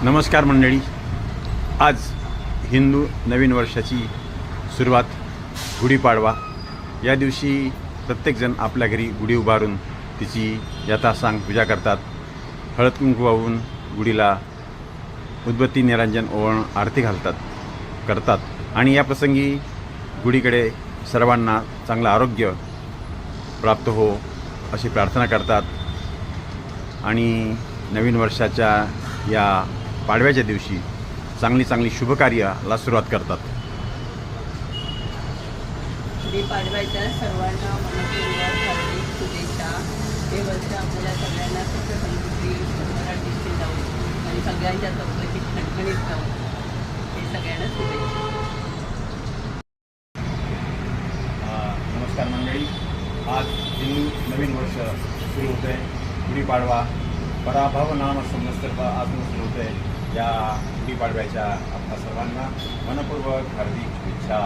नमस्कार मंडळी. आज हिंदू नवीन वर्षाची सुरुवात गुढीपाडवा. या दिवशी प्रत्येकजण आपल्या घरी गुढी उभारून तिची यथासांग पूजा करतात. हळद कुंकू वाहून गुढीला उदबत्ती निरांजन ओवाळून आरती करतात आणि या प्रसंगी गुढीकडे सर्वांना चांगलं आरोग्य प्राप्त हो अशी प्रार्थना करतात आणि नवीन वर्षाच्या या पाडव्याच्या दिवशी चांगली शुभकार्याला सुरुवात करतात. गुढीपाडव्याच्या सर्वांना मनपूर्वक हार्दिक शुभेच्छा. हे वर्ष आपल्याला सगळ्यांना सुख समृद्धी समृद्धीची जाऊ आणि सगळ्यांच्या तब्येतीत खणखणीत जाऊ हे सगळ्यांना शुभेच्छा. नमस्कार मंडळी. आज हिंदू नवीन वर्ष सुरू होतं आहे. गुढीपाडवा पराभव नाम संवत्सर आजून सुरू होतं आहे. या गुढीपाडव्याच्या आपल्या सर्वांना मनपूर्वक हार्दिक शुभेच्छा.